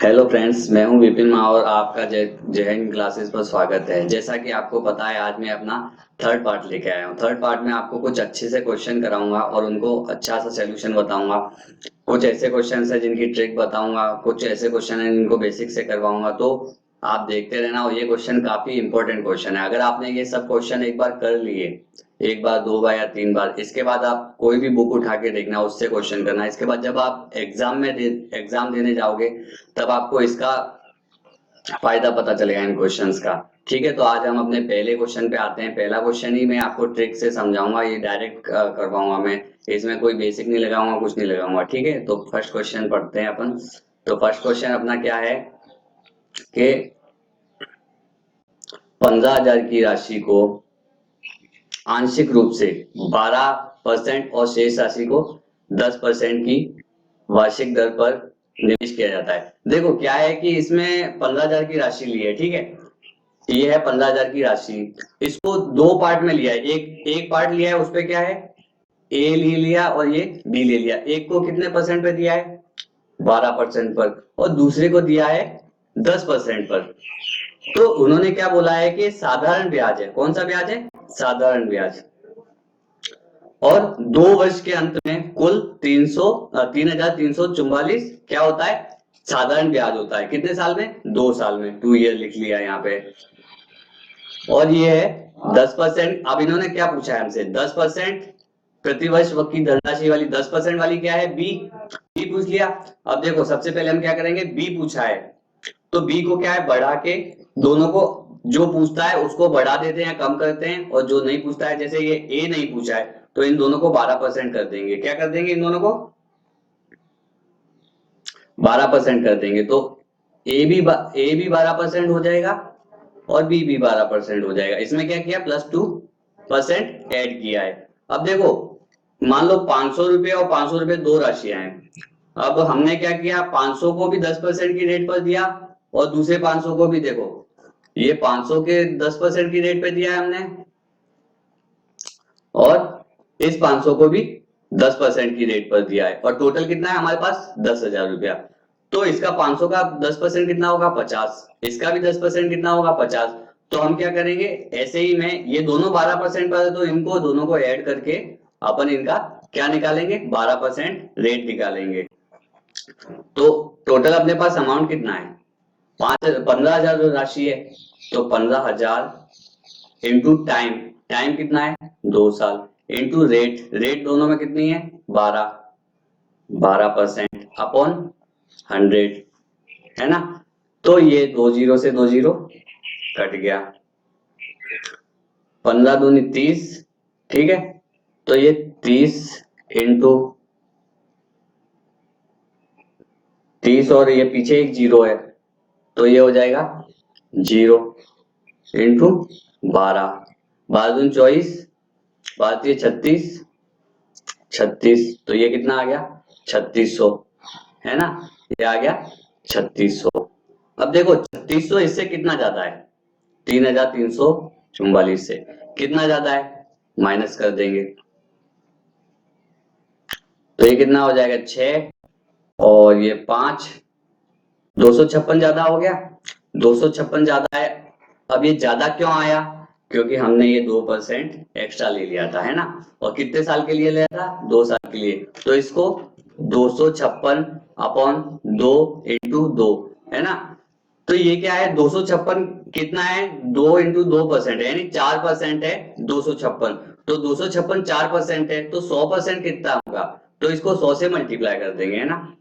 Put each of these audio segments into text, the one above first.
Hello friends, मैं हूं विपिन मा और आपका जय हिंद क्लासेस पर स्वागत है। जैसा कि आपको पता है, आज मैं अपना थर्ड पार्ट लेके आया हूं। थर्ड पार्ट में आपको कुछ अच्छे से क्वेश्चन कराऊंगा और उनको अच्छा सा सॉल्यूशन बताऊंगा। कुछ ऐसे क्वेश्चन है जिनकी ट्रिक बताऊंगा, कुछ ऐसे क्वेश्चन है जिनको बेसिक से करवाऊंगा। तो आप देखते रहना और ये क्वेश्चन काफी इंपॉर्टेंट क्वेश्चन है। अगर आपने ये सब क्वेश्चन एक बार कर लिए, एक बार, दो बार या तीन बार, इसके बाद आप कोई भी बुक उठा के देखना, उससे क्वेश्चन करना। इसके बाद जब आप एग्जाम देने जाओगे, तब आपको इसका फायदा पता चलेगा इन क्वेश्चंस का। ठीक है, तो आज हम अपने पहले क्वेश्चन पे आते हैं। पहला क्वेश्चन ही मैं आपको ट्रिक से समझाऊंगा, ये डायरेक्ट करवाऊंगा मैं। इसमें कोई बेसिक नहीं लगाऊंगा, कुछ नहीं लगाऊंगा। ठीक है, तो फर्स्ट क्वेश्चन पढ़ते हैं अपन। तो फर्स्ट क्वेश्चन अपना क्या है कि 15,000 की राशि को आंशिक रूप से 12% और शेष राशि को 10% की वार्षिक दर पर निवेश किया जाता है। देखो क्या है कि इसमें 15,000 की राशि ली है। ठीक है, ये है 15,000 की राशि। इसको दो पार्ट में लिया है। एक एक पार्ट लिया है, उसपे क्या है, ए ले लिया और ये बी ले लिया। एक को कितने परसेंट पे दिया है, 12% पर, और दूसरे को दिया है 10% पर। तो उन्होंने क्या बोला है कि साधारण ब्याज है। कौन सा ब्याज है, साधारण ब्याज। और 2 वर्ष के अंत में कुल 3,344 क्या होता है, साधारण ब्याज होता है। कितने साल में, 2 साल में। 2 ईयर लिख लिया यहाँ पे। और ये है 10%। अब इन्होंने क्या पूछा है हमसे, 10% प्रतिवर्ष की धनराशि वाली 10% वाली क्या है, बी। बी पूछ लिया। अब देखो सबसे पहले हम क्या करेंगे, बी पूछा है तो बी को क्या है, बढ़ा के दोनों को, जो पूछता है उसको बढ़ा देते हैं, कम करते हैं, और जो नहीं पूछता है, जैसे ये ए नहीं पूछा है, तो इन दोनों को 12% कर देंगे। क्या कर देंगे, इन दोनों को 12% कर देंगे। तो ए भी 12% हो जाएगा और बी भी 12% हो जाएगा। इसमें क्या किया, +2% ऐड किया है। अब देखो, मान लो 500 रुपए और 500 रुपए दो राशियां हैं। अब हमने क्या किया, 500 को भी 10% की रेट पर दिया और दूसरे 500 को भी। देखो ये 500 के 10% की रेट पे दिया है हमने, और इस 500 को भी 10% की रेट पर दिया है। और टोटल कितना है हमारे पास, 10,000 रुपया। तो इसका 500 का 10% कितना होगा, 50। इसका भी 10% कितना होगा, 50। तो हम क्या करेंगे, ऐसे ही में ये दोनों 12% पर है, तो इनको दोनों को ऐड करके अपन इनका क्या निकालेंगे, 12% रेट निकालेंगे। तो टोटल अपने पास अमाउंट कितना है, 15,000 जो राशि है। तो 15,000 इंटू टाइम, टाइम कितना है, 2 साल, इंटू रेट, रेट दोनों में कितनी है, 12% अपॉन 100, है ना। तो ये 2 जीरो से 2 जीरो कट गया, 15 दूनी 30। ठीक है, तो ये 30 इंटू 30, और ये पीछे एक जीरो है, तो ये हो जाएगा 0 इंटू 12, 12 दूनी 24, 12 36, 36, तो ये कितना आ गया, 3600, है ना। ये आ गया 3600। अब देखो 3600 इससे कितना ज्यादा है, 3,344 से कितना ज्यादा है, माइनस कर देंगे। तो ये कितना हो जाएगा, 6 और ये 5, 256 ज्यादा हो गया। 256 ज्यादा है। अब ये ज्यादा क्यों आया, क्योंकि हमने ये 2% एक्स्ट्रा ले लिया था, है ना। और कितने साल के लिए लिया था, 2 साल के लिए। तो इसको 256 अपॉन 2 इंटू 2, है ना। तो ये क्या है, 256 कितना है, 2 इंटू 2% है, यानी 4% है 256। तो 256 4% है, तो 100% कितना होगा, तो इसको 100 से मल्टीप्लाई कर देंगे, है ना।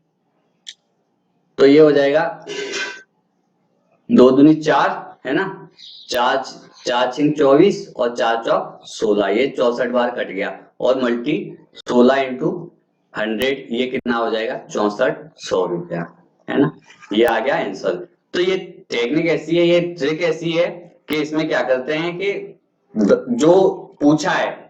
तो ये हो जाएगा 2 दूनी 4, है ना। 4 4 छिंग 24 और 4 चौक 16, ये 64 बार कट गया। और मल्टी 16 इंटू 100, ये कितना हो जाएगा, 6400 रुपया, है ना। ये आ गया आंसर। तो ये टेक्निक ऐसी है, ये ट्रिक ऐसी है कि इसमें क्या करते हैं कि जो पूछा है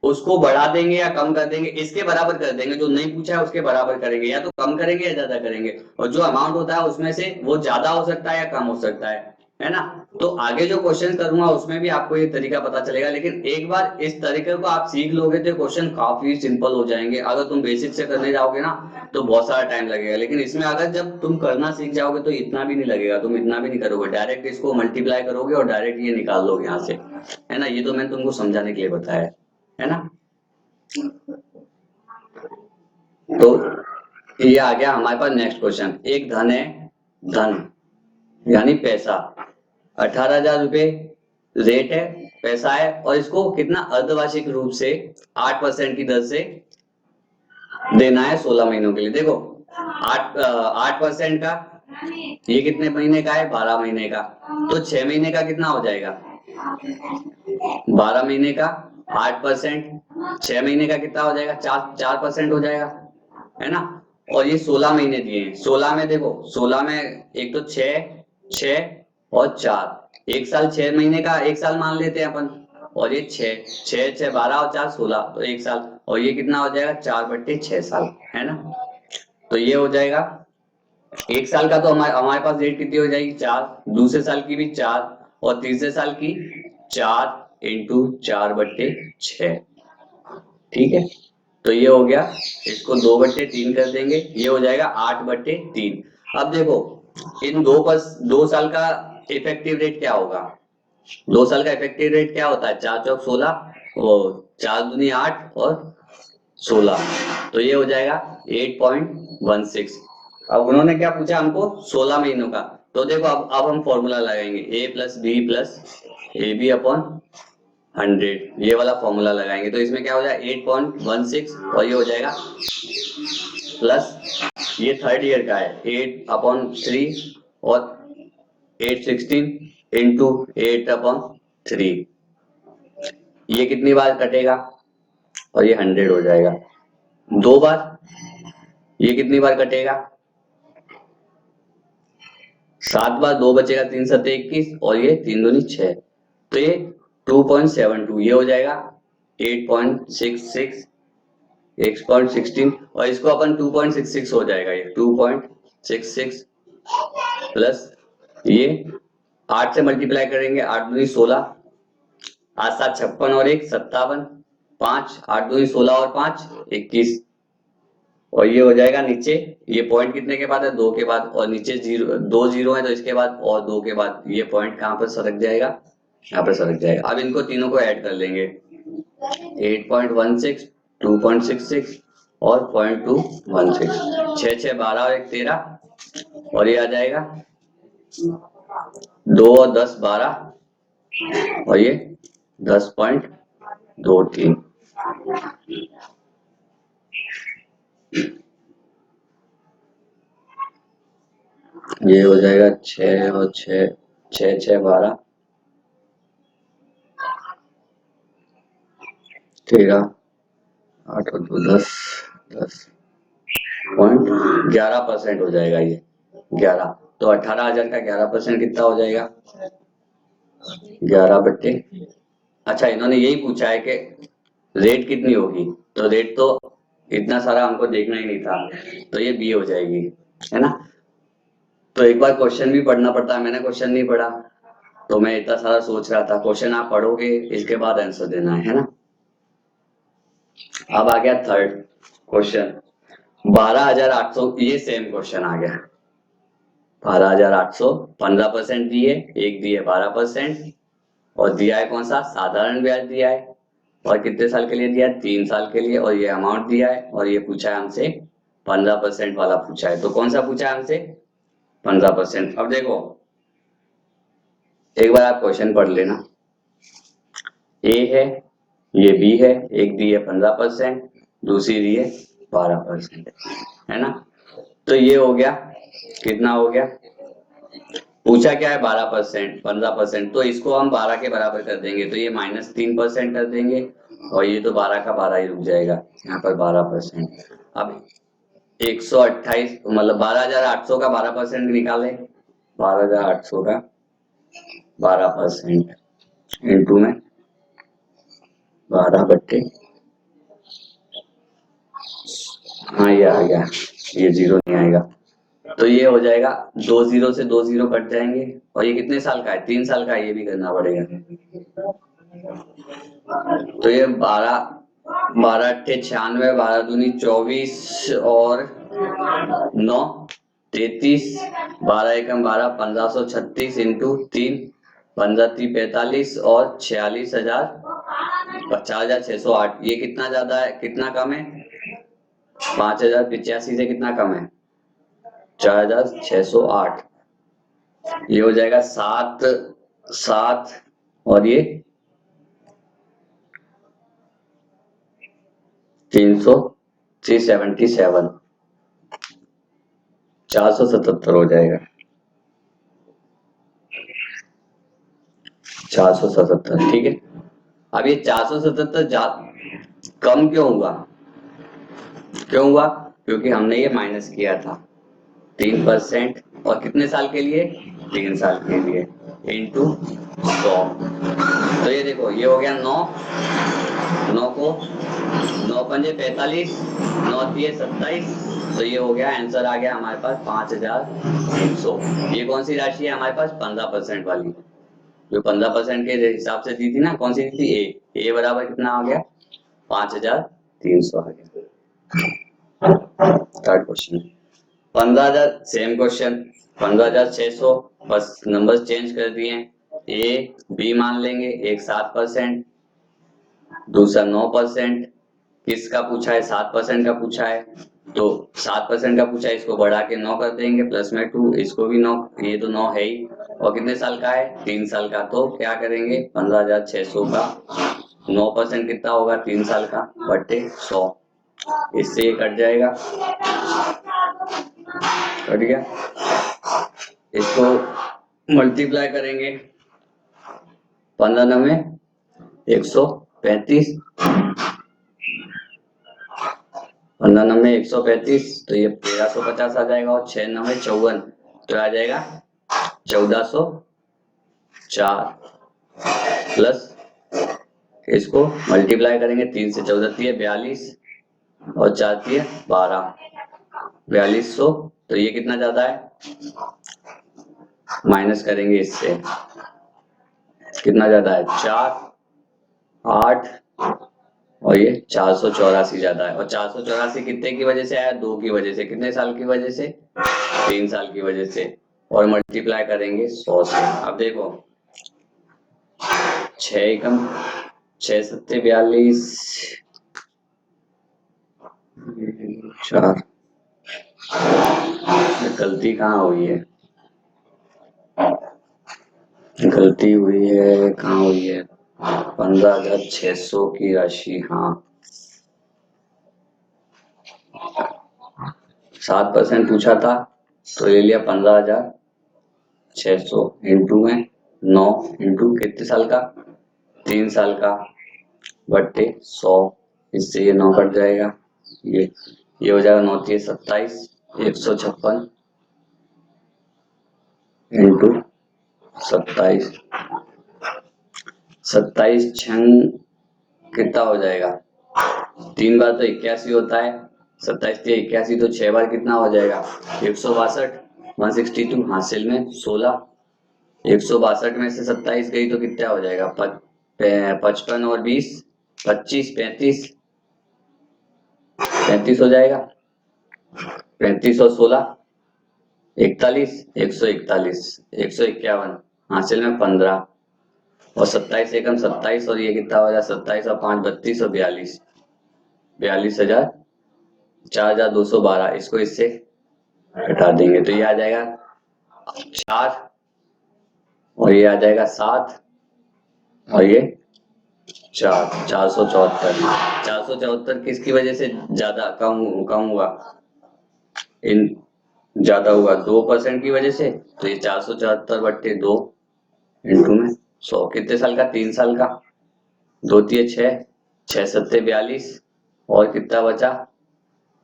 उसको बढ़ा देंगे या कम कर देंगे, इसके बराबर कर देंगे। जो नहीं पूछा है उसके बराबर करेंगे, या तो कम करेंगे या ज्यादा करेंगे। और जो अमाउंट होता है उसमें से वो ज्यादा हो सकता है या कम हो सकता है है ना। तो आगे जो क्वेश्चन करूंगा उसमें भी आपको ये तरीका पता चलेगा, लेकिन एक बार इस तरीके को आप सीख लोगे तो क्वेश्चन काफी सिंपल हो जाएंगे। अगर तुम बेसिक से करने जाओगे ना तो बहुत सारा टाइम लगेगा, लेकिन इसमें अगर जब तुम करना सीख जाओगे तो इतना भी नहीं लगेगा, तुम इतना भी नहीं करोगे, डायरेक्ट इसको मल्टीप्लाई करोगे और डायरेक्ट ये निकाल लोगे यहाँ से, है ना। ये तो मैंने तुमको समझाने के लिए बताया है ना। तो ये आ गया हमारे पास नेक्स्ट क्वेश्चन। एक धन है, धन यानी पैसा, 18,000 रुपए रेट है, पैसा है, और इसको कितना अर्धवार्षिक रूप से 8% की दर से देना है 16 महीनों के लिए। देखो 8% का, ये कितने महीने का है, 12 महीने का, तो 6 महीने का कितना हो जाएगा, 12 महीने का 8%, 6 महीने का कितना हो जाएगा, 4% हो जाएगा, है ना। और ये 16 महीने दिए हैं, 16 में देखो, 16 में एक तो 6 और 4, एक साल 6 महीने का एक साल मान लेते हैं अपन, और ये 6 12 और 4 16, तो एक साल, और ये कितना हो जाएगा 4/6 साल, है ना। तो ये हो जाएगा एक साल का, तो हमारे हमारे पास रेट कितनी हो जाएगी 4, दूसरे साल की भी 4, और तीसरे साल की 4 इंटू 4/6, ठीक है। तो ये हो गया, इसको 2/3 कर देंगे, ये हो जाएगा 8/3। अब देखो इन 2 साल का इफेक्टिव रेट क्या होगा, 2 साल का इफेक्टिव रेट क्या होता है, 4 चौक 16, वो 4 दूनी 8 और 16, तो ये हो जाएगा 8.16। अब उन्होंने क्या पूछा हमको, 16 महीनों का, तो देखो अब हम फॉर्मूला लगाएंगे, a plus b plus a b upon 100, ये वाला फॉर्मूला लगाएंगे, तो इसमें क्या हो जाएगा 8.16, और ये हो जाएगा प्लस, ये थर्ड ईयर का है 8/3 और 816 इंटू 8/3, ये कितनी बार कटेगा, और ये 100 हो जाएगा 2 बार, ये कितनी बार कटेगा 7 बार, 2 बचेगा 3 7 21, और ये 3 दूनी 6, तो ये 2.72, ये हो जाएगा 8.66, 8.16, और इसको अपन 2.66 हो जाएगा, ये 2.66 प्लस, ये 8 से मल्टीप्लाई करेंगे, 8 दूनी 16, 8 7 56 और 1 57, 5 8 दूनी 16 और 5 21, और ये हो जाएगा नीचे, ये पॉइंट कितने के बाद है, 2 के बाद, और नीचे 2 जीरो है तो इसके बाद, और 2 के बाद ये पॉइंट कहां पर सरक जाएगा, यहाँ पर सरक जाएगा। अब इनको तीनों को ऐड कर लेंगे, 8.16, 2.66 और 0.216, 6 6 12 और 1 13, और ये आ जाएगा 2 और 10 12, और ये 10.23, ये हो जाएगा 6 और 6 6 6 12 13 8 और 2 10.11% हो जाएगा, ये 11, तो 18,000 का 11% कितना हो जाएगा, 11/, अच्छा इन्होंने यही पूछा है कि रेट कितनी होगी, तो रेट तो इतना सारा हमको देखना ही नहीं था, तो ये बी हो जाएगी, है ना। तो एक बार क्वेश्चन भी पढ़ना पड़ता है, मैंने क्वेश्चन नहीं पढ़ा तो मैं इतना सारा सोच रहा था, क्वेश्चन आप पढ़ोगे इसके बाद आंसर देना है ना। अब आ गया थर्ड क्वेश्चन, 12,800, ये सेम क्वेश्चन आ गया, 12,800, 15% दिए, एक दिए 12%, और दिया है कौन सा, साधारण ब्याज दिया है, और कितने साल के लिए दिया है, 3 साल के लिए, और ये अमाउंट दिया है, और ये पूछा है हमसे 15% वाला पूछा है, तो कौन सा पूछा है हमसे 15%। अब देखो एक बार आप क्वेश्चन पढ़ लेना, ए है, ये बी है, एक दी है 15%, दूसरी दी है 12%, है ना। तो ये हो गया, कितना हो गया, पूछा क्या है 12%, 15%, तो इसको हम 12 के बराबर कर देंगे, तो ये -3% कर देंगे, और ये तो 12 का 12 ही रुक जाएगा, यहाँ पर 12%। अब 128 मतलब 12,800 का 12% निकाले, 12,800 का 12% इंटू में 12/, हाँ ये आ गया, ये जीरो नहीं आएगा, तो ये हो जाएगा 2 0 से 2 0 कट जाएंगे। और ये कितने साल का है? 3 साल का है, ये भी करना पड़ेगा। तो ये 12 12 12 दूनी 24 और 9 33, 12 एकम 12, 1536 इंटू 3, 15×3 = 45 और 46,50,608। ये कितना ज्यादा है, कितना कम है? 5085 से कितना कम है? 4608। ये हो जाएगा 7 7 और ये 377 477 हो जाएगा। 477, ठीक है। अब ये 477 कम क्यों हुआ? क्यों हुआ? क्योंकि हमने ये माइनस किया था 3%। और कितने साल के लिए? 3 साल के लिए इंटू 100। तो ये देखो, ये हो गया 9 9 को 9 पंजे 45, 9 दिए 27। तो ये हो गया, आंसर आ गया हमारे पास 5300। ये कौन सी राशि है हमारे पास? 15% वाली, जो 15% के हिसाब से दी थी ना। कौन सी दी थी? ए बराबर कितना आ गया? 5300 आ गया। थर्ड क्वेश्चन 15,000, सेम क्वेश्चन 15,600, बस नंबर्स चेंज कर दिए। ए बी मान लेंगे, एक 7%, दूसरा 9%। किसका पूछा है? 7% का पूछा है, तो 7% का पूछा है, इसको बढ़ा के 9 कर देंगे, प्लस में 2, इसको भी 9, ये तो 9 है ही। और कितने साल का है? 3 साल का। तो क्या करेंगे? 15,600 का 9% कितना होगा? 3 साल का, बटे 100। इससे ये कट जाएगा, कट गया। इसको मल्टीप्लाई करेंगे, 15 9 135, 15 9 135, तो ये 1350 आ जाएगा। और 6 9 54, तो आ जाएगा 1404 प्लस, इसको मल्टीप्लाई करेंगे, 3 से 14 दिए 42 और 4 दिए 12, 4200। तो ये कितना ज्यादा है? माइनस करेंगे इससे, कितना ज्यादा है? 4 8 और ये 484 ज्यादा है। और 484 कितने की वजह से आया? 2 की वजह से। कितने साल की वजह से? 3 साल की वजह से। और मल्टीप्लाई करेंगे 100 से। अब देखो, 6 एकम 6 7 42, 4, गलती कहाँ हुई है? गलती हुई है, कहाँ हुई है? 15,600 की राशि, हाँ 7% पूछा था, तो ले लिया 15,600 इंटू में 9 इंटू कितने साल का? 3 साल का, बट्टे 100। इससे ये 9 कट जाएगा, ये हो जाएगा 9 3 27, 156 इंटू 27, 27 छंग कितना हो जाएगा? 3 बार तो 81 होता है, 27 3 81, तो 6 बार कितना हो जाएगा? 162, 162 हासिल में 16, 162 में से 27 गई तो कितना हो जाएगा? 55 और 20 25, 35, 35 हो जाएगा। 35 और 16 41, 141, 151 हासिल में 15 और 27 एकम 27, और ये कितना हो जाए? 27 और 5 32 और 42, 42,000, 4,212। इसको इससे हटा देंगे तो ये आ जाएगा 4 और ये आ जाएगा 7 और ये 4, 474। 474 किसकी वजह से ज्यादा कम हुआ? इन ज्यादा हुआ 2% की वजह से। तो ये 474 बट्टे 2 इंटू में 100, कितने साल का? 3 साल का। 2 3 6, 6 7 42 और कितना बचा?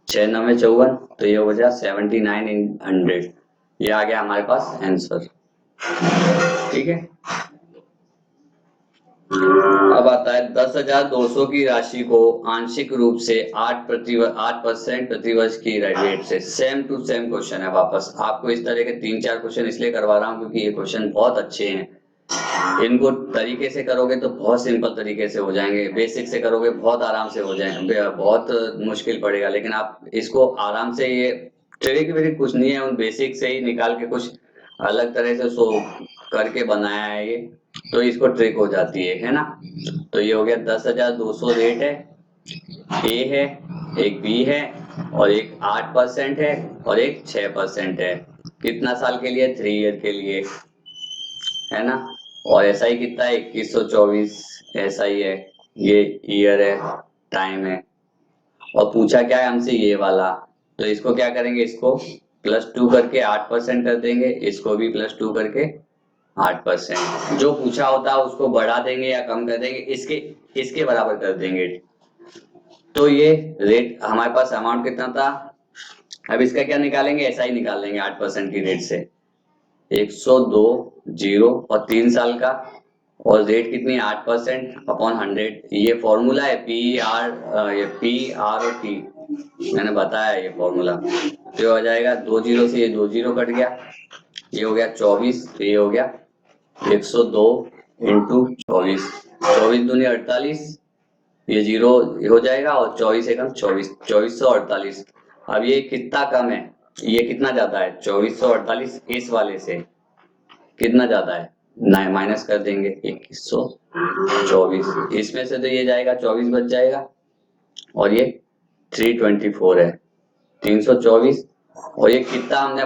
6 9 54, तो ये हो गया 7900। ये आ गया हमारे पास आंसर, ठीक है। अब आता है 10,200 की राशि को आंशिक रूप से 8% प्रतिवर्ष की रेट से। सेम टू सेम क्वेश्चन है वापस। आपको इस तरह के 3-4 क्वेश्चन इसलिए करवा रहा हूँ क्योंकि ये क्वेश्चन बहुत अच्छे हैं। इनको तरीके से करोगे तो बहुत सिंपल तरीके से हो जाएंगे, बेसिक से करोगे बहुत आराम से हो जाएंगे, बहुत मुश्किल पड़ेगा। लेकिन आप इसको आराम से, ये ट्रिक व्रिक कुछ नहीं है, उन बेसिक से ही निकाल के कुछ अलग तरह से सो करके बनाया है ये, तो इसको ट्रिक हो जाती है ना। तो ये हो गया 10,200 रेट है, ए है, एक बी है और एक 8% है और एक 6% है। कितना साल के लिए? 3 ईयर के लिए, है ना। और ऐसा ही कितना है? 2124 ऐसा ही है, ये ईयर है, टाइम है। और पूछा क्या है हमसे? ये वाला। तो इसको क्या करेंगे? इसको +2 करके 8% कर देंगे, इसको भी +2 करके 8%। जो पूछा होता है उसको बढ़ा देंगे या कम कर देंगे, इसके इसके बराबर कर देंगे। तो ये रेट हमारे पास अमाउंट कितना था? अब इसका क्या निकालेंगे? ऐसा ही निकाल लेंगे 8% की रेट से। 102 जीरो और 3 साल का, और रेट कितनी? 8% अपॉन 100। ये फॉर्मूला है ये PR और T, मैंने बताया ये फॉर्मूला। तो हो जाएगा 2 जीरो से ये 2 जीरो कट गया, ये हो गया 24, ये हो गया 102 इंटू 24, 24 दूनी 48, ये जीरो हो जाएगा और 24 एकम 24, 2448। अब ये कितना कम है, ये कितना ज्यादा है? 2448 इस वाले से कितना ज्यादा है? माइनस कर देंगे 2124, इसमें से तो ये जाएगा 24 बच जाएगा और ये 324 है, 324। और ये कितना हमने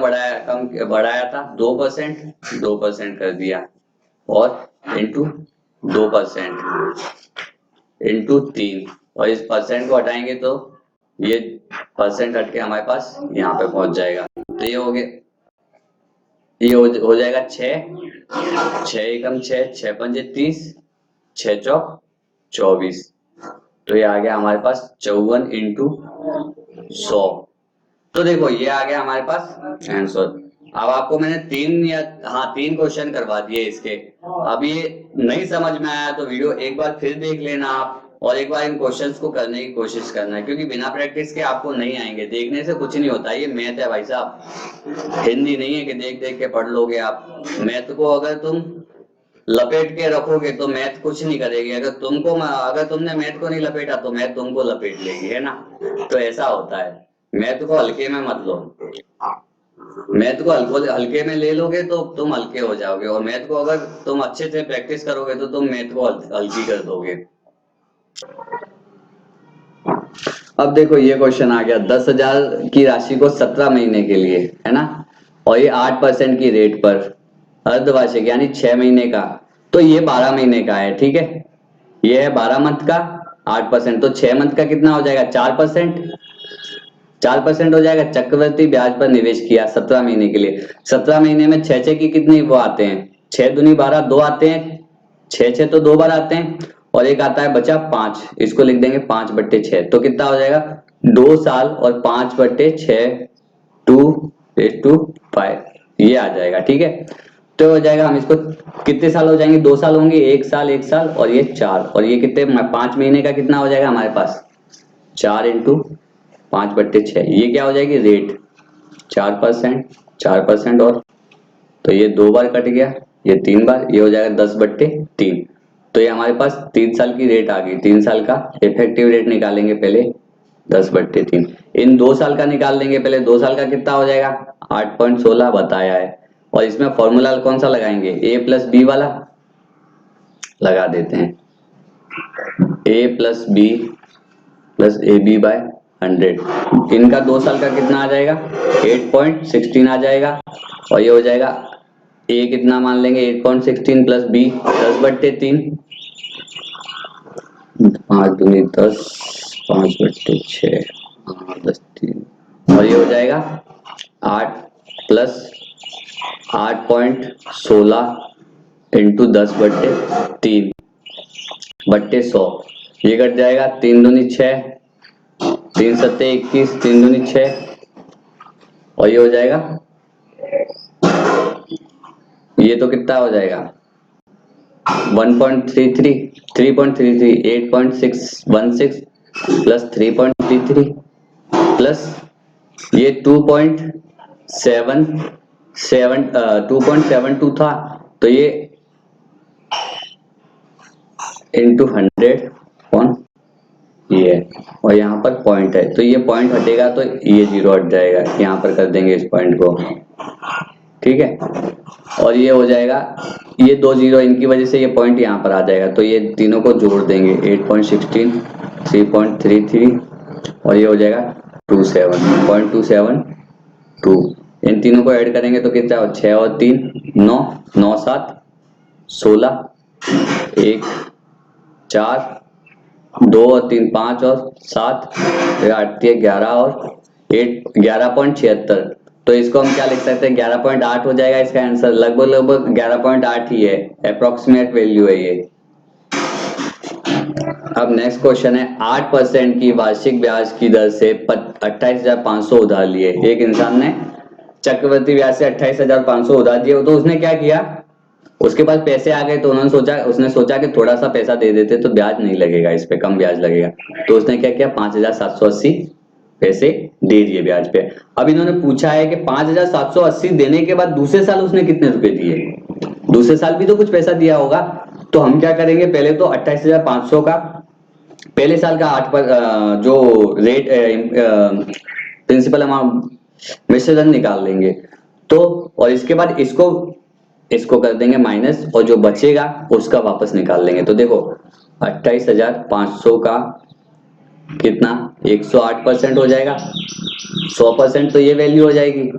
बढ़ाया था? 2%, 2% कर दिया और इंटू 2% इंटू 3, और इस परसेंट को हटाएंगे तो ये परसेंट हट के हमारे पास यहाँ पे पहुंच जाएगा। तो ये हो गया, ये हो जाएगा 6, 6 एकम 6, 6 पंजे 30, 6 चौक 24। तो ये आ गया हमारे पास 54 इंटू 100। तो देखो ये आ गया हमारे पास आंसर। अब आपको मैंने 3 क्वेश्चन करवा दिए इसके। अब ये नहीं समझ में आया तो वीडियो एक बार फिर देख लेना आप, और एक बार इन क्वेश्चंस को करने की कोशिश करना है, क्योंकि बिना प्रैक्टिस के आपको नहीं आएंगे। देखने से कुछ नहीं होता, ये मैथ है भाई साहब, हिंदी नहीं है कि देख देख के पढ़ लोगे आप। मैथ को अगर तुम लपेट के रखोगे तो मैथ कुछ नहीं करेगी। अगर तुमने मैथ को नहीं लपेटा तो मैथ तुमको लपेट लेगी, है ना। तो ऐसा होता है, मैथ को हल्के में मत लो। मैथ को हल्के में ले लोगे तो तुम हल्के हो जाओगे, और मैथ को अगर तुम अच्छे से प्रैक्टिस करोगे तो तुम मैथ को हल्की कर दोगे। अब देखो ये क्वेश्चन आ गया 10,000 की राशि को 17 महीने के लिए, है ना, और ये 8% की रेट पर अर्धवार्षिक यानी 6 महीने का। तो ये 12 महीने का है, ठीक है। ये है 12 मंथ का 8%, तो 6 मंथ का कितना हो जाएगा? 4%, 4% हो जाएगा। चक्रवृद्धि ब्याज पर निवेश किया 17 महीने के लिए। 17 महीने में 6 की कितनी वो आते हैं? 6 दूनी 12, 2 आते हैं, 6 तो 2 बार आते हैं, और एक आता है बचा 5, इसको लिख देंगे 5/6। तो कितना हो जाएगा? 2 साल और 5/6, 2:5, ये आ जाएगा, ठीक है। तो हो जाएगा, हम इसको कितने साल हो जाएंगे? 2 साल होंगे, 1 साल 1 साल और ये 4, और ये कितने 5 महीने का कितना हो जाएगा हमारे पास? 4 इंटू 5/6, ये क्या हो जाएगी? रेट 4%, 4% और, तो ये 2 बार कट गया, ये 3 बार, ये हो जाएगा 10/3। तो ये हमारे पास 3 साल की रेट आ गई। 3 साल का इफेक्टिव रेट निकालेंगे पहले 10/3। इन 2 साल का निकाल देंगे पहले। 2 साल का कितना हो जाएगा? 8.16 बताया है। और इसमें फॉर्मूला कौन सा लगाएंगे? A+B वाला लगा देते हैं। A+B+AB/100। इनका 2 साल का कितना आ जाएगा? 8.16 आ जाएगा। और ये हो जाएगा A कितना मान लेंगे? 8.16 प्लस B 10/3, 5 दूनी 10, 5/6, 10 3, और ये हो जाएगा 8 प्लस 8.16 इंटू 10/3/100। ये कट जाएगा, 3 दूनी 6, 3 सत्ते 21, 3 दूनी 6, और ये हो जाएगा, ये तो कितना हो जाएगा? 1.33 3.33 8.616 प्लस 3.33 प्लस ये 2.72 था, तो ये इंटू 100 कौन ये, और यहाँ पर पॉइंट है तो ये पॉइंट हटेगा तो ये जीरो हट जाएगा, यहाँ पर कर देंगे इस पॉइंट को, ठीक है। और ये हो जाएगा, ये दो जीरो इनकी वजह से ये पॉइंट यहाँ पर आ जाएगा, तो ये तीनों को जोड़ देंगे 8.16 3.33 और ये हो जाएगा 0.272। इन तीनों को ऐड करेंगे तो कितना हो, 6 और 3 9 9 7 16 1 4 2 और 3 5 और 7 8 11 और 8 11.76। तो इसको हम क्या लिख सकते हैं, 11.8 हो जाएगा इसका आंसर, लगभग 11.8 ही है, अप्रोक्सीमेट वैल्यू है ये। अब नेक्स्ट क्वेश्चन है, 8% की वार्षिक ब्याज की दर से 28,500 उधार लिए। एक इंसान ने चक्रवृद्धि ब्याज से 28,500 उधार दिए, तो उसने क्या किया, उसके पास पैसे आ गए तो उसने सोचा कि थोड़ा सा पैसा दे देते तो ब्याज नहीं लगेगा, इस पे कम ब्याज लगेगा, तो उसने क्या किया 5,780 पैसे दे दिए ब्याज पे। अब इन्होंने पूछा है कि 5,780 देने के बाद दूसरे साल उसने कितने रुपए दिए, दूसरे साल भी तो कुछ पैसा दिया होगा, तो हम क्या करेंगे, पहले तो 28,500 का पहले साल का 8 जो रेट प्रिंसिपल अमाउंट विसर्जन निकाल लेंगे, तो और इसके बाद इसको कर देंगे माइनस, और जो बचेगा उसका वापस निकाल लेंगे। तो देखो 28,500 का कितना 108% हो जाएगा, 100% तो ये वैल्यू हो जाएगी,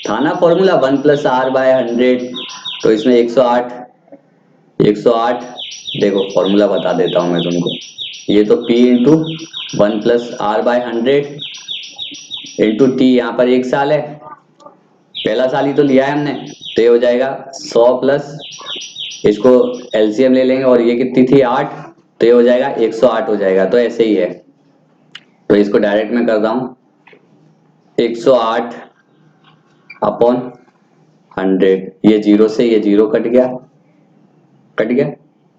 था ना फॉर्मूला 1 + r/100, तो इसमें 108 देखो फॉर्मूला बता देता हूं मैं तुमको, ये तो p into 1 + r/100 into t, यहाँ पर 1 साल है, पहला साल ही तो लिया है हमने, तो ये हो जाएगा 100 प्लस इसको एलसीएम ले लेंगे, और ये कितनी थी 8, तो ये हो जाएगा 108 हो जाएगा, तो ऐसे ही है, तो इसको डायरेक्ट में कर रहा हूं 108 अपॉन 100, ये जीरो से ये जीरो कट गया।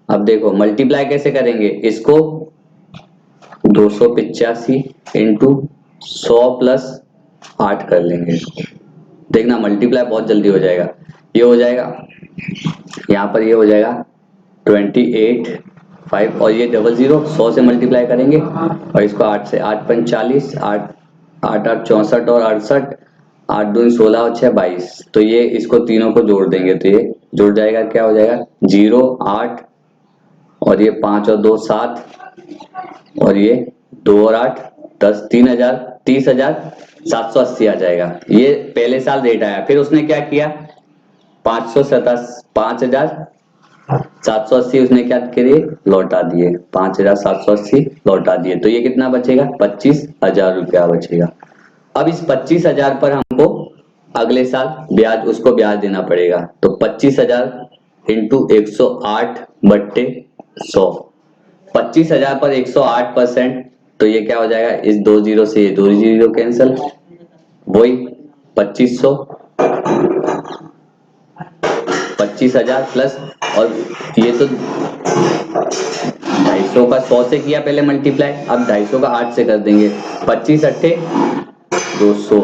अब देखो मल्टीप्लाई कैसे करेंगे, इसको 285 इंटू 100 प्लस 8 कर लेंगे इसको, देखना मल्टीप्लाई बहुत जल्दी हो जाएगा, ये हो जाएगा यहाँ पर ये हो जाएगा 28 5 और ये 00 100 से मल्टीप्लाई करेंगे, और इसको 8 से 8 5 40 8 8 8 64 और 68 8 2 16 और 6 22, तो ये इसको तीनों को जोड़ देंगे तो ये जुड़ जाएगा, क्या हो जाएगा 0 8 और ये 5 और 2 7 और ये 2 और 8 10 30,780 आ जाएगा। ये पहले साल रेट आया, फिर उसने क्या किया 5,780 उसने क्या करे लौटा दिए, 5,780 लौटा दिए, तो ये कितना बचेगा 25,000 रुपया बचेगा। अब इस 25,000 पर हमको अगले साल ब्याज उसको ब्याज देना पड़ेगा, तो 25,000 इंटू 108/100, 25,000 पर 108%, तो ये क्या हो जाएगा, इस 2 जीरो से ये 2 जीरो कैंसिल, वही 2500 25,000 प्लस, और ये तो 250 का 100 से किया पहले मल्टीप्लाई, अब 250 का 8 से कर देंगे, 25 अट्ठे 200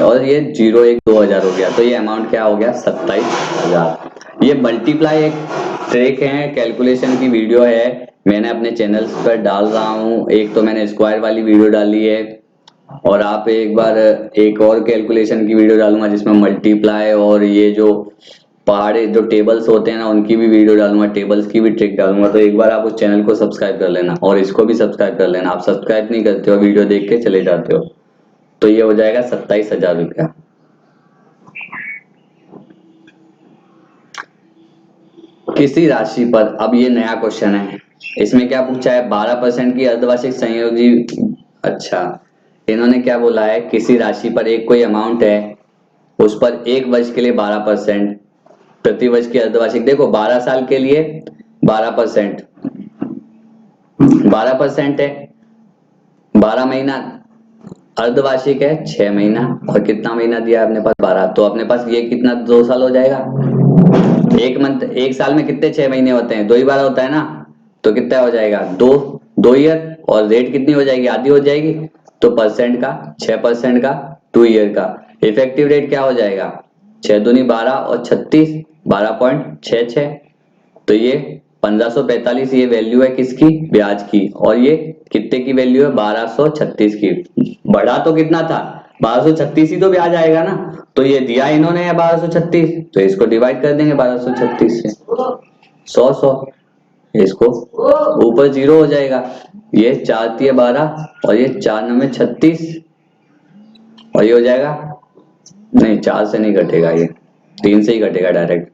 और ये 0 1 2000 हो गया, तो ये अमाउंट क्या हो गया 27,000। ये मल्टीप्लाई एक ट्रिक है, कैलकुलेशन की वीडियो है, मैंने अपने चैनल्स पर डाल रहा हूँ, एक तो मैंने स्क्वायर वाली वीडियो डाली है, और आप एक बार एक और कैलकुलेशन की वीडियो डालूंगा जिसमें मल्टीप्लाई और ये जो पहाड़े जो टेबल्स होते हैं ना उनकी भी वीडियो डालूंगा, टेबल्स की भी ट्रिक डालूंगा, तो एक बार आप उस चैनल को सब्सक्राइब कर लेना और इसको भी सब्सक्राइब कर लेना। आप सब्सक्राइब नहीं करते हो, वीडियो देख के चले जाते हो, तो ये हो जाएगा 27,000 रुपया। किसी राशि पर, अब ये नया क्वेश्चन है, इसमें क्या पूछा है 12% की अर्धवार्षिक संयोजी, अच्छा इन्होंने क्या बोला है, किसी राशि पर एक कोई अमाउंट है, उस पर एक वर्ष के लिए 12% प्रति वर्ष की अर्धवार्षिक, देखो 12 साल के लिए 12% 12% है, 12 महीना अर्धवार्षिक है 6 महीना, और कितना महीना दिया है अपने पास 12, तो अपने पास ये कितना 2 साल हो जाएगा, एक साल में कितने 6 महीने होते हैं? 2 ही बार होता है ना, तो कितना हो जाएगा? 2 ईयर। और रेट कितनी हो जाएगी? आधी हो जाएगी। तो परसेंट का 6% का 2 ईयर का इफेक्टिव रेट क्या हो जाएगा? 6 दूनी 12 और 36 12.66। तो ये 1545 ये वैल्यू है किसकी? ब्याज की। और ये कितने की वैल्यू है? 1236 की। बढ़ा तो कितना था? 1236 ही तो ब्याज आएगा ना। तो ये दिया इन्होंने है 1236, तो इसको डिवाइड कर देंगे 1236 से। 100 इसको ऊपर 0 हो जाएगा। ये 4 तिये 12 और ये 4 9 36 और ये हो जाएगा, नहीं 4 से नहीं घटेगा, ये 3 से ही घटेगा डायरेक्ट।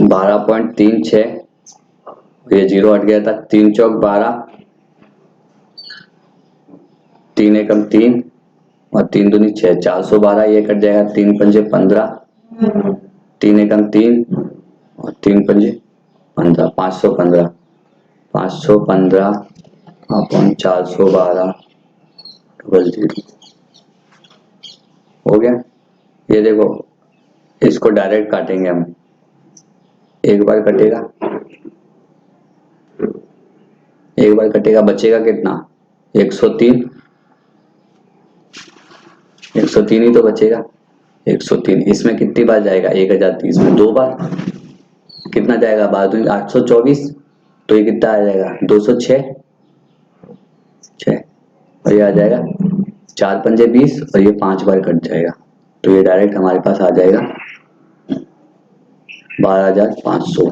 12.36 ये 0 हट गया था। 3 चौक 12 3 एकम 3 और 3 दूनी 6 412 ये कट जाएगा। 3 पंजे 15 3 एकम 3 और 3 पंजे 15 515 अपॉन 412 डबल 0 हो गया। ये देखो इसको डायरेक्ट काटेंगे हम, एक बार कटेगा बचेगा कितना? 103 103 ही तो बचेगा। 103 इसमें कितनी बार जाएगा? 1030 में 2 बार। कितना जाएगा? 824। तो ये कितना आ जाएगा? 206 और ये आ जाएगा 4 पंजे 20 और ये 5 बार कट जाएगा। तो ये डायरेक्ट हमारे पास आ जाएगा 12,500।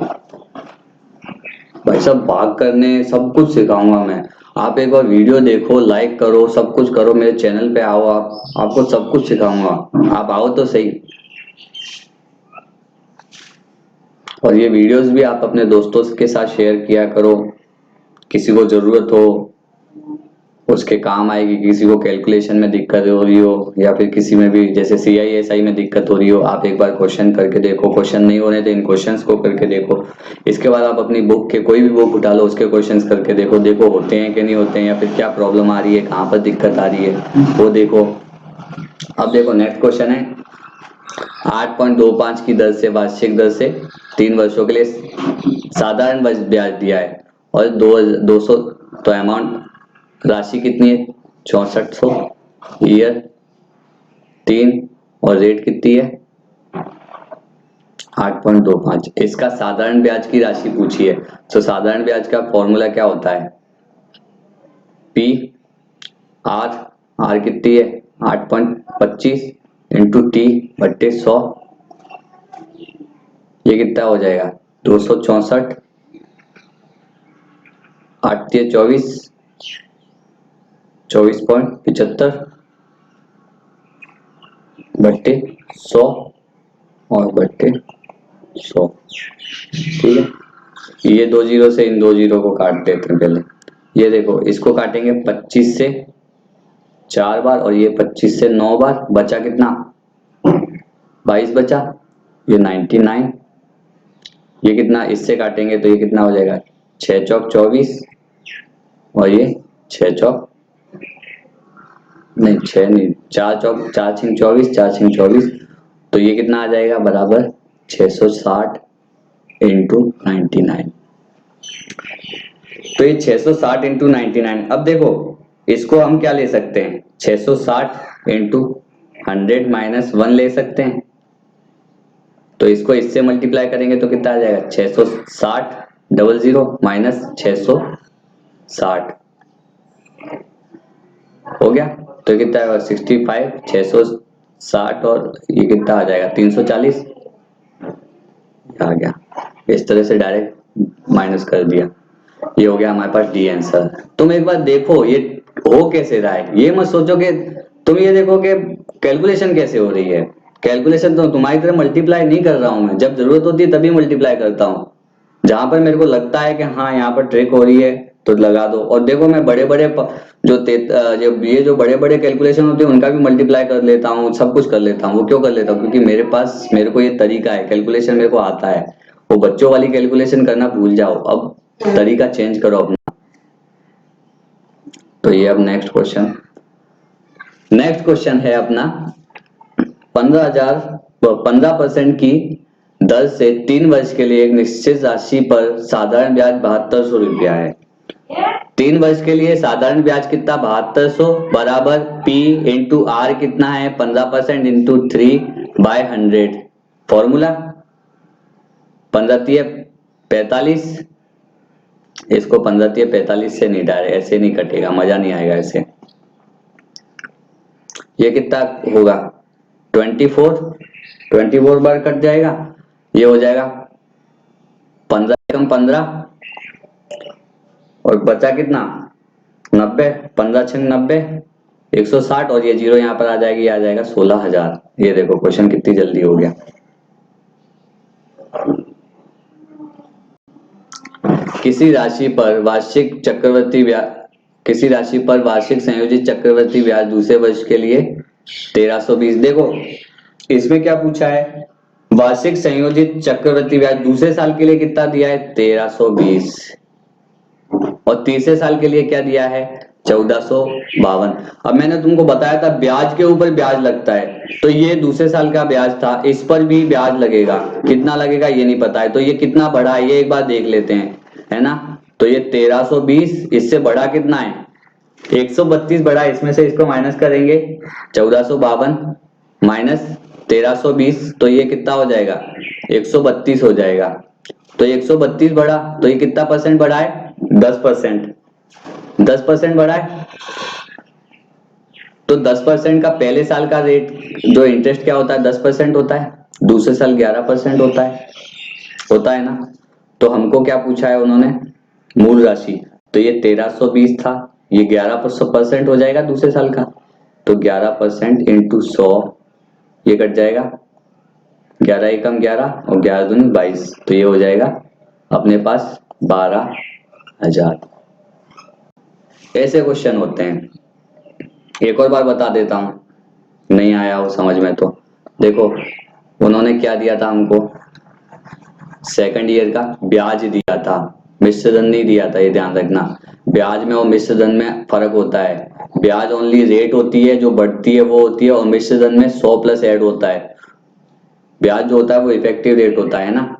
भाई सब भाग करने सब कुछ सिखाऊंगा मैं। आप एक बार वीडियो देखो, लाइक करो, सब कुछ करो, मेरे चैनल पे आओ, आपको सब कुछ सिखाऊंगा। आप आओ तो सही। और ये वीडियोस भी आप अपने दोस्तों के साथ शेयर किया करो, किसी को जरूरत हो उसके काम आएगी। किसी को कैलकुलेशन में दिक्कत हो रही हो या फिर किसी में भी जैसे CISI में दिक्कत हो रही हो, आप एक बार क्वेश्चन करके देखो। क्वेश्चन नहीं हो रहे तो इन क्वेश्चंस को करके देखो। इसके बाद आप अपनी बुक के कोई भी बुक उठा लो, उसके क्वेश्चंस करके देखो होते हैं कि नहीं होते हैं, या फिर क्या प्रॉब्लम आ रही है, कहाँ पर दिक्कत आ रही है वो देखो। अब देखो नेक्स्ट क्वेश्चन है 8.25 की दर से वार्षिक दर से 3 वर्षों के लिए साधारण ब्याज दिया है और 200 तो अमाउंट राशि कितनी है? 6400 ईयर 3 और रेट कितनी है? 8.25। इसका साधारण ब्याज की राशि पूछी है। तो साधारण ब्याज का फॉर्मूला क्या होता है? P R कितनी है? 8.25 इंटू T बट्टे 100। ये कितना हो जाएगा? 264 8 तिये 24 24.75 बट्टे 100 और बट्टे 100। ठीक है, ये 2 जीरो से इन 2 जीरो को काट देते हैं पहले। ये देखो इसको काटेंगे 25 से 4 बार और ये 25 से 9 बार। बचा कितना? 22 बचा। ये 99। ये कितना इससे काटेंगे तो ये कितना हो जाएगा? 6 चौक 24 और ये 6 चौक नहीं 6 नहीं 4 चौक 4 छिंग 24 4 छिंग 24। तो ये कितना आ जाएगा? बराबर 660 इंटू 99। तो ये 660 इंटू 99। अब देखो इसको हम क्या ले सकते हैं? 660 इंटू 100 माइनस 1 ले सकते हैं। तो इसको इससे मल्टीप्लाई करेंगे तो कितना आ जाएगा? 660 00 माइनस 660 हो गया। तो कितना है? 65 660 और ये कितना आ जाएगा? 340 आ गया। इस तरह से डायरेक्ट माइनस कर दिया। ये हो गया हमारे पास डी आंसर। तुम एक बार देखो ये हो कैसे रहा है, ये मत सोचो कि तुम ये देखो कि कैलकुलेशन कैसे हो रही है। कैलकुलेशन तो तुम्हारी तरह मल्टीप्लाई नहीं कर रहा हूं मैं, जब जरूरत होती है तभी मल्टीप्लाई करता हूं। जहां पर मेरे को लगता है कि हाँ यहाँ पर ट्रिक हो रही है तो लगा दो। और देखो मैं बड़े बड़े जो बड़े बड़े कैलकुलेशन होते हैं उनका भी मल्टीप्लाई कर लेता हूँ, सब कुछ कर लेता हूँ। वो क्यों कर लेता हूँ? क्योंकि मेरे को ये तरीका है, कैलकुलेशन मेरे को आता है। वो बच्चों वाली कैलकुलेशन करना भूल जाओ, अब तरीका चेंज करो अपना। तो तो ये अब नेक्स्ट क्वेश्चन है अपना 15% की दर से 3 वर्ष के लिए एक निश्चित राशि पर साधारण ब्याज 7200 रुपया है। 3 वर्ष के लिए साधारण ब्याज कितना 7200 बराबर P इंटू आर कितना है 15% इंटू 3/100। फॉर्मूला 15×3=45। इसको 15×45 से नहीं डायरेक्ट ऐसे नहीं कटेगा, मजा नहीं आएगा ऐसे। ये कितना होगा 24 बार कट जाएगा, ये हो जाएगा 15 कम 15 और बचा कितना 90, 15×6 90, 160 और ये जीरो यहाँ पर आ जाएगी, आ जाएगा 16,000। ये देखो क्वेश्चन कितनी जल्दी हो गया। किसी राशि पर वार्षिक संयोजित चक्रवर्ती ब्याज दूसरे वर्ष के लिए 1320। देखो इसमें क्या पूछा है, वार्षिक संयोजित चक्रवर्ती ब्याज दूसरे साल के लिए कितना दिया है 1320 और तीसरे साल के लिए क्या दिया है 1452। अब मैंने तुमको बताया था ब्याज के ऊपर ब्याज लगता है, तो ये दूसरे साल का ब्याज था, इस पर भी ब्याज लगेगा, कितना लगेगा ये नहीं पता है, तो ये कितना बढ़ा है ये एक बार देख लेते हैं, है ना। तो ये 1320 इससे बढ़ा कितना है 132 बढ़ा, इसमें से इसको माइनस करेंगे 1452 माइनस 1320, तो ये कितना हो जाएगा 132 हो जाएगा। तो 132 बढ़ा तो ये कितना परसेंट बढ़ा है 10% बढ़ा है। तो 10% का पहले साल का रेट जो इंटरेस्ट क्या होता है 10% होता है, दूसरे साल 11% होता है ना। तो हमको क्या पूछा है उन्होंने मूल राशि, तो ये 1320 था, ये 11% हो जाएगा दूसरे साल का, तो 11% इंटू 100 ये कट जाएगा, 11 एकम 11 और 11 दूनी 22, तो ये हो जाएगा अपने पास 12,000। ऐसे क्वेश्चन होते हैं। एक और बार बता देता हूं, नहीं आया हो समझ में तो देखो उन्होंने क्या दिया था हमको, सेकंड ईयर का ब्याज दिया था, मिश्र धन नहीं दिया था, ये ध्यान रखना। ब्याज में और मिश्र धन में फर्क होता है, ब्याज ओनली रेट होती है जो बढ़ती है वो होती है, और मिश्र धन में 100 प्लस ऐड होता है। ब्याज जो होता है वो इफेक्टिव रेट होता है ना।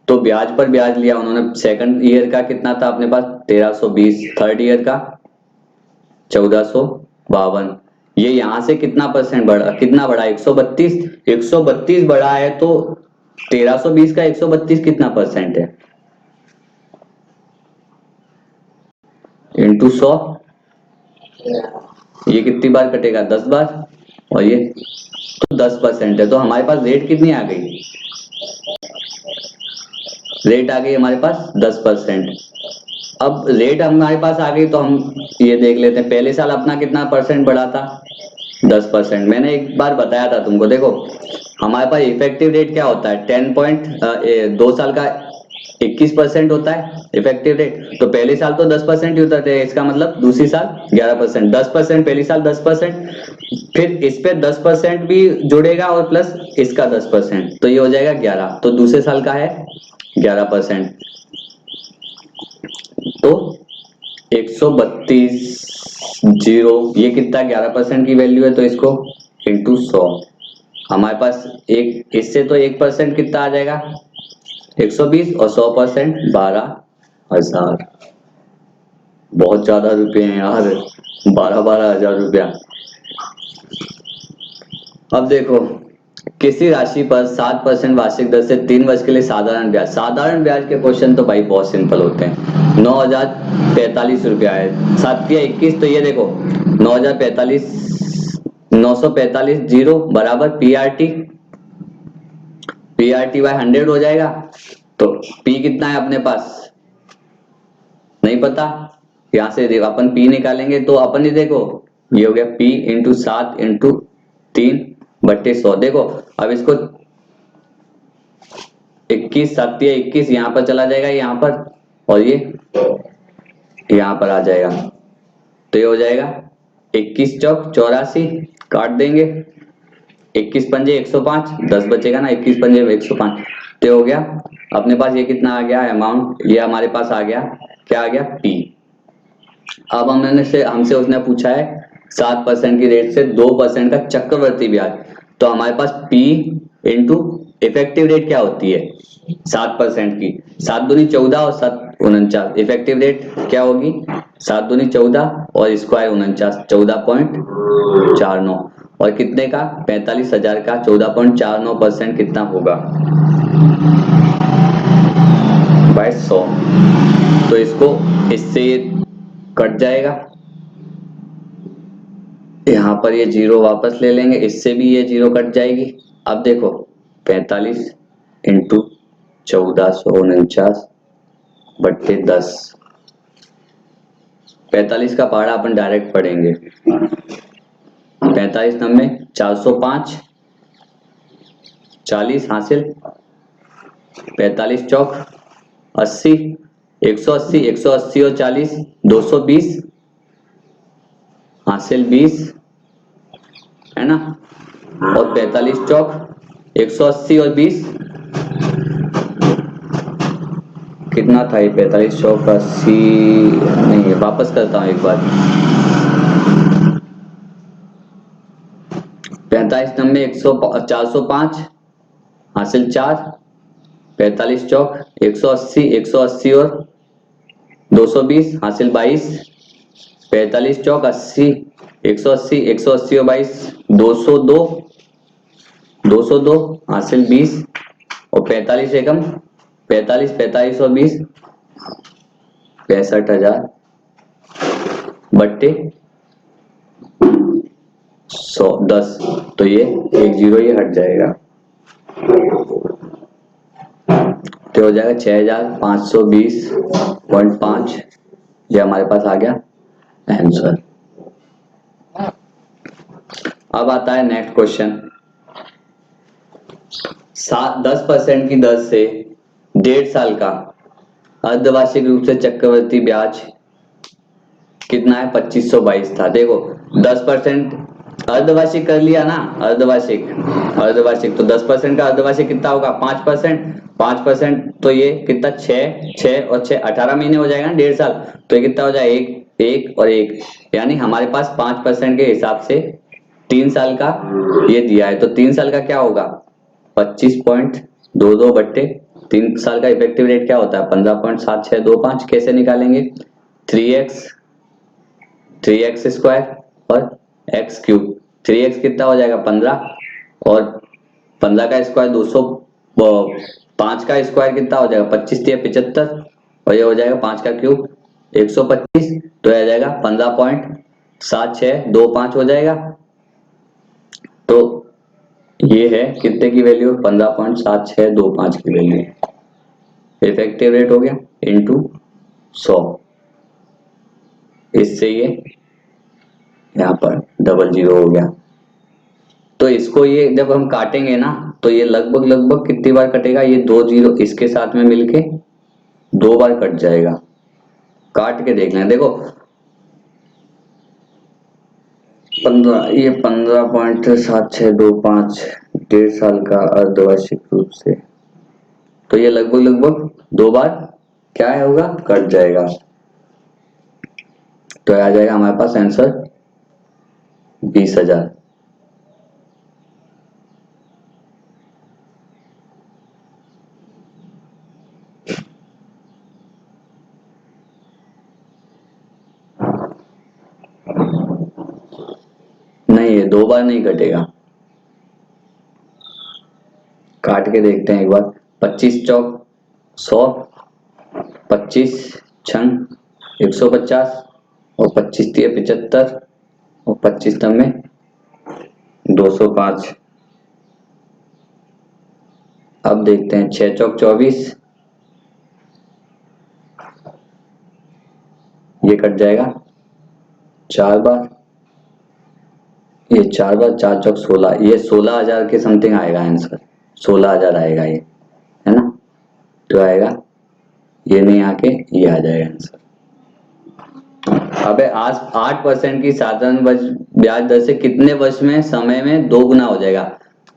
तो ब्याज पर ब्याज लिया उन्होंने, सेकंड ईयर का कितना था अपने पास 1320, थर्ड ईयर का 1452। ये यहां से कितना परसेंट बढ़ा, कितना बढ़ा 132 बढ़ा है, तो 1320 का 132 कितना परसेंट है इंटू 100, ये कितनी बार कटेगा 10 बार, और ये तो 10% है। तो हमारे पास रेट कितनी आ गई, रेट आ गई हमारे पास 10%। अब रेट हमारे पास आ गई तो हम ये देख लेते हैं पहले साल अपना कितना परसेंट बढ़ा था 10%। मैंने एक बार बताया था तुमको, देखो हमारे पास इफेक्टिव रेट क्या होता है 2 साल का 21% होता है इफेक्टिव रेट, तो पहले साल तो 10% ही होता है, इसका मतलब दूसरी साल 11%, 10% पहली साल 10%, फिर इस पे 10% भी जुड़ेगा और प्लस इसका 10%, तो ये हो जाएगा 11, तो दूसरे साल का है 11%। तो 132 जीरो, ये कितना 11% की वैल्यू है, तो इसको इंटू 100, हमारे पास एक इससे तो 1% कितना आ जाएगा 120 और 100% 12,000। बहुत ज्यादा रुपए हैं यार, 12,000 रुपया। अब देखो किसी राशि पर 7% वार्षिक दर से 3 वर्ष के लिए साधारण ब्याज के क्वेश्चन तो भाई बहुत सिंपल होते हैं। 9,045 रुपया है, 7×21, तो ये देखो 9,945 जीरो बराबर PRT बाय 100 हो जाएगा। तो P कितना है अपने पास नहीं पता, यहां से देखो अपन P निकालेंगे तो अपन ही देखो ये हो गया P इंटू 7 इंटू 3/100। देखो अब इसको 21 7×21 यहाँ पर चला जाएगा, यहाँ पर, और ये यहाँ पर आ जाएगा, तो ये हो जाएगा 21 चौक 84, काट देंगे 21 पंजे 105, 10 बचेगा ना 21 पंजे 105, तो हो गया अपने पास ये कितना आ गया अमाउंट, ये हमारे पास आ गया क्या आ गया P। अब हमसे उसने पूछा है 7% की रेट से 2% का चक्रवर्ती ब्याज, तो हमारे पास P इंटू इफेक्टिव रेट क्या होती है 7% की, 7 दूनी 14 और 7 49, इफेक्टिव रेट क्या होगी 7 दूनी 14 और स्क्वायर 49, 14.49, और कितने का 45,000 का 14.49% कितना होगा बाय 100। तो इसको इससे कट जाएगा, यहाँ पर ये 0 वापस ले लेंगे, इससे भी ये 0 कट जाएगी। अब देखो 45 इंटू 1449 बट्टे 10, 45 का पहाड़ा अपन डायरेक्ट पढ़ेंगे, 45 नंबे 405, 40 हासिल, 45 चौक 80, 180, 180 और 40 220 हासिल 20 है ना, और 45 चौक 180 और 20 कितना था ये 45 चौक 80 नहीं है, वापस करता हूं एक बार, 45 नंबे 405 हासिल 4, 45 चौक 180, 180 और 220 हासिल 22, 45 चौक 80, 180, 180 और 22 202, 202 हासिल 20, और 45 एकम 45, 45 और 20 65,000 बट्टे 110, तो ये 10 ये हट जाएगा, तो हो जाएगा 6,520.5, ये हमारे पास आ गया आंसर। अब आता है नेक्स्ट क्वेश्चन, 10% की दर से 1.5 साल का अर्धवार्षिक रूप से चक्रवर्ती ब्याज कितना है 2522 था। देखो 10% अर्धवार्षिक कर लिया ना, अर्धवार्षिक तो 10% का अर्धवार्षिक कितना होगा 5%, 5% तो ये कितना 6 और 6 18 महीने हो जाएगा ना 1.5 साल, तो ये कितना हो जाएगा एक और एक, यानी हमारे पास 5% के हिसाब से 3 साल का ये दिया है, तो 3 साल का क्या होगा 25.22 बट्टे 3 साल का इफेक्टिव रेट क्या होता है 15.7625, कैसे निकालेंगे 3x स्क्वायर और x क्यूब, 3x कितना हो जाएगा 15 और 15 का स्क्वायर 200, 5 का स्क्वायर कितना हो जाएगा 25 या 75, और ये हो जाएगा 5 का क्यूब 125, तो यह आ जाएगा 15.7625 हो जाएगा। तो ये है कितने की वैल्यू 15.7625 की वैल्यू, इफेक्टिव रेट हो गया इंटू 100, इससे ये यहाँ पर 00 हो गया। तो इसको ये जब हम काटेंगे ना तो ये लगभग कितनी बार कटेगा, ये 2 0 इसके साथ में मिलके 2 बार कट जाएगा, काट के देख लें। देखो 15, ये 15.7625 1.5 साल का अर्धवार्षिक रूप से, तो ये लगभग 2 बार क्या होगा कट जाएगा, तो आ जाएगा हमारे पास आंसर 20,000। नहीं ये 2 बार नहीं कटेगा, काट के देखते हैं एक बार, 25 चौक 100, 25 छंग 150 और 25 तिया 75 और 25 तम में 205। अब देखते हैं 6 चौक 24, ये कट जाएगा 4 बार, ये 4 बार 4 चौक 16, ये 16,000 के समथिंग आएगा आंसर, 16,000 आएगा ये, है ना, तो आएगा ये नहीं आके ये आ जाएगा आंसर। अबे आज 8% की साधारण ब्याज दर से कितने वर्ष में समय में 2 गुना हो जाएगा,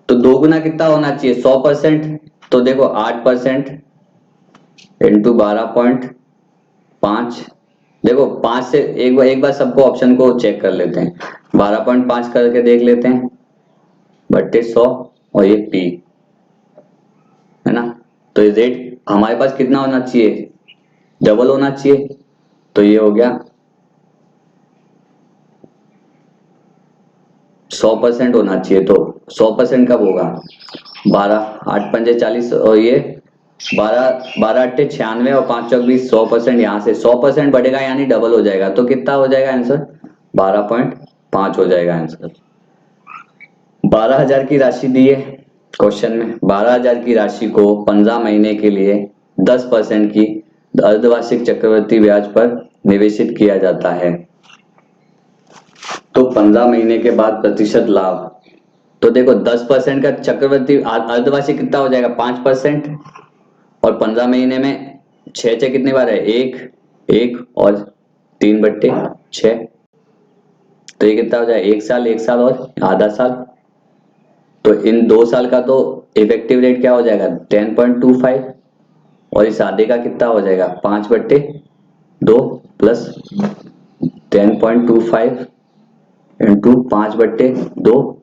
तो 2 गुना कितना होना चाहिए 100%, तो देखो 8% इंटू 12.5 देखो 5 से एक बार सबको ऑप्शन को चेक कर लेते हैं। 12.5 करके देख लेते हैं बट्टे 100 और ये पी है ना। तो ये रेट हमारे पास कितना होना चाहिए, डबल होना चाहिए। तो ये हो गया 100% होना चाहिए। तो 100% कब होगा, 12 8 पंजे 40 और ये 12 अट्ठे 96 और 5 चौक 20, 100% यहाँ से 100% बढ़ेगा यानी डबल हो जाएगा। तो कितना हो जाएगा आंसर, 12.5 हो जाएगा आंसर। 12,000 की राशि दी है क्वेश्चन में। 12,000 की राशि को 15 महीने के लिए 10% की अर्धवार्षिक चक्रवृद्धि ब्याज पर निवेशित किया जाता है। तो 15 महीने के बाद प्रतिशत लाभ। तो देखो 10% का चक्रवृद्धि अर्धवार्षिक कितना हो जाएगा, 5%। और 15 महीने में 6 से कितनी बार है, एक और 3/6। तो ये कितना हो जाएगा, एक साल और आधा साल। तो इन 2 साल का तो इफेक्टिव रेट क्या हो जाएगा, 10.25। और इस आधे का कितना हो जाएगा, 5/2 प्लस 10.25 इंटू 5/2,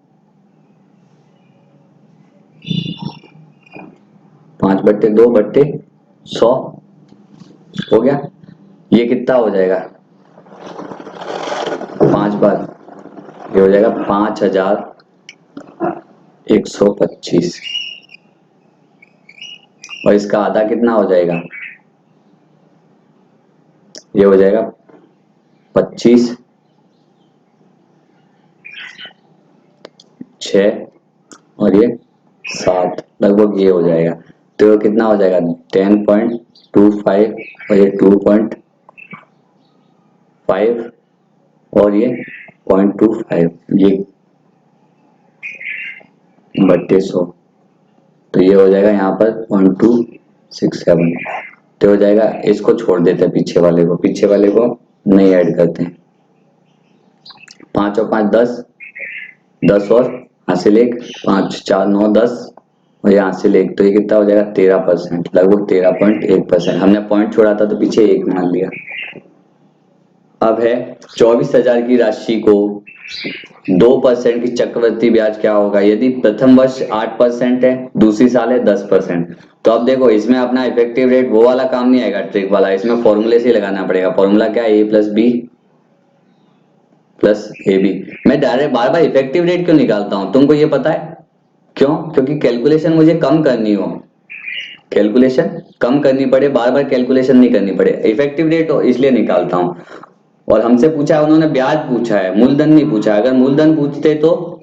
5/2/100 हो गया। ये कितना हो जाएगा, 5 बार, ये हो जाएगा 5,125। और इसका आधा कितना हो जाएगा, ये हो जाएगा 25, 6 और ये 7, लगभग ये हो जाएगा। तो कितना हो जाएगा, 10.25 और ये 2.5 और ये 0.25, ये बट्टे 100। तो ये हो जाएगा यहाँ पर 0.267। तो हो जाएगा, इसको छोड़ देते हैं, पीछे वाले को नहीं ऐड करते हैं। 5 और 5 10, 10 और हासिल 1, 5 4 9 10 और यहाँ हासिल 1। तो ये कितना हो जाएगा, 13%, लगभग 13.1%। हमने पॉइंट छोड़ा था तो पीछे 1 मान लिया। अब है 24,000 की राशि को 2% की चक्रवृद्धि ब्याज क्या होगा यदि प्रथम वर्ष 8% है, दूसरी साल है 10%। तो अब देखो इसमें अपना इफेक्टिव रेट वो वाला काम नहीं आएगा, ट्रिक वाला। इसमें फॉर्मूले से लगाना पड़ेगा। फॉर्मूला क्या है, A+B प्लस AB। मैं डायरेक्ट बार बार इफेक्टिव रेट क्यों निकालता हूं, तुमको ये पता है क्यों? क्योंकि कैलकुलेशन मुझे कम करनी हो, कैलकुलेशन कम करनी पड़े, बार बार कैलकुलेशन नहीं करनी पड़े। इफेक्टिव रेट इसलिए निकालता हूं। और हमसे पूछा है उन्होंने, ब्याज पूछा है, मूलधन नहीं पूछा। अगर मूलधन पूछते तो,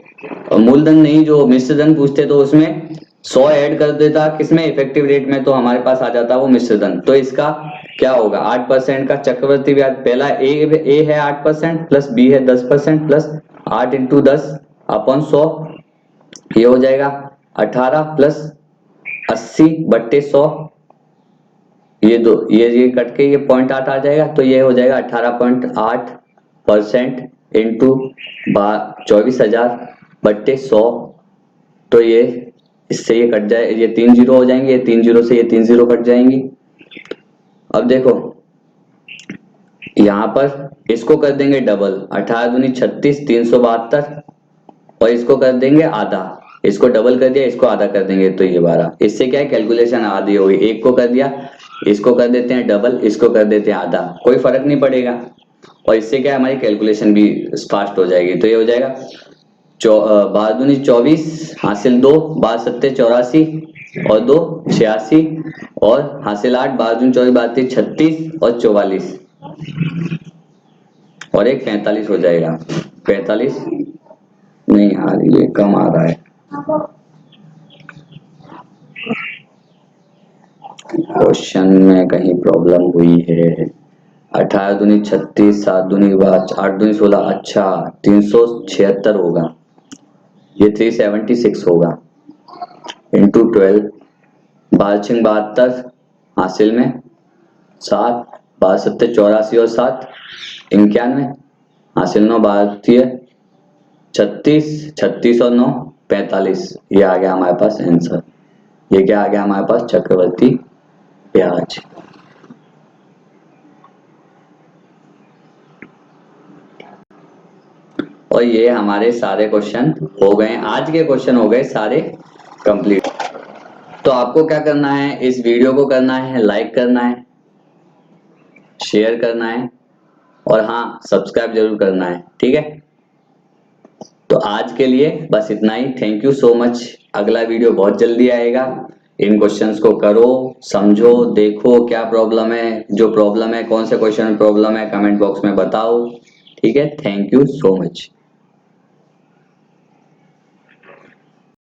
मूलधन नहीं, जो मिश्रधन पूछते तो उसमें 100 ऐड कर देता किसमें, इफेक्टिव रेट में, तो हमारे पास आ जाता वो मिश्रधन। तो इसका क्या होगा, 8% का चक्रवृद्धि ब्याज। पहला ए है 8% प्लस बी है 10% प्लस 8 इंटू 10 अपॉन 100, ये हो जाएगा 18 प्लस 80/100। ये कट के ये 0.8 आ जाएगा। तो ये हो जाएगा 18.8% इंटू 24,000/100। तो ये इससे ये कट जाए, ये 3 जीरो हो जाएंगे, ये 3 जीरो से ये 3 जीरो कट जाएंगी। अब देखो यहाँ पर इसको कर देंगे डबल, 18 दूनी 36, 372 और इसको कर देंगे आधा। इसको डबल कर दिया, इसको आधा कर देंगे तो ये 12। इससे क्या है, कैलकुलेशन आधी होगी। एक को कर दिया, इसको कर देते हैं डबल, इसको कर देते हैं आधा, कोई फर्क नहीं पड़ेगा। और इससे क्या है, हमारी कैलकुलेशन भी फास्ट हो जाएगी। तो ये हो जाएगा 12 दूनी 24 हासिल 2, 12 सत्ते 84 और 2 86 और हासिल 8, 12 दूनी 24 32 36 और 44 और एक 45 हो जाएगा। 45 नहीं यार, ये कम आ रहा है। क्वेश्चन में कहीं प्रॉब्लम हुई है। 18 दूनी 36, 7 दूनी 8, 8 दूनी 16, अच्छा 376 होगा, ये 376 होगा इंटू 12, 12 6 72 हासिल में 7, 12 सत्ते 84 और 7 91 हासिल 9, 12 36, 36 और 9 45। ये आ गया हमारे पास आंसर। ये क्या आ गया हमारे पास, चक्रवर्ती ब्याज। और ये हमारे सारे क्वेश्चन हो गए, आज के क्वेश्चन हो गए सारे कंप्लीट। तो आपको क्या करना है, इस वीडियो को करना है लाइक करना है, शेयर करना है और हाँ सब्सक्राइब जरूर करना है, ठीक है। तो आज के लिए बस इतना ही। Thank you so much. अगला वीडियो बहुत जल्दी आएगा। इन क्वेश्चंस को करो, समझो, देखो क्या प्रॉब्लम है, जो प्रॉब्लम है, कौन से क्वेश्चन में प्रॉब्लम है, कमेंट बॉक्स में बताओ, ठीक है। Thank you so much.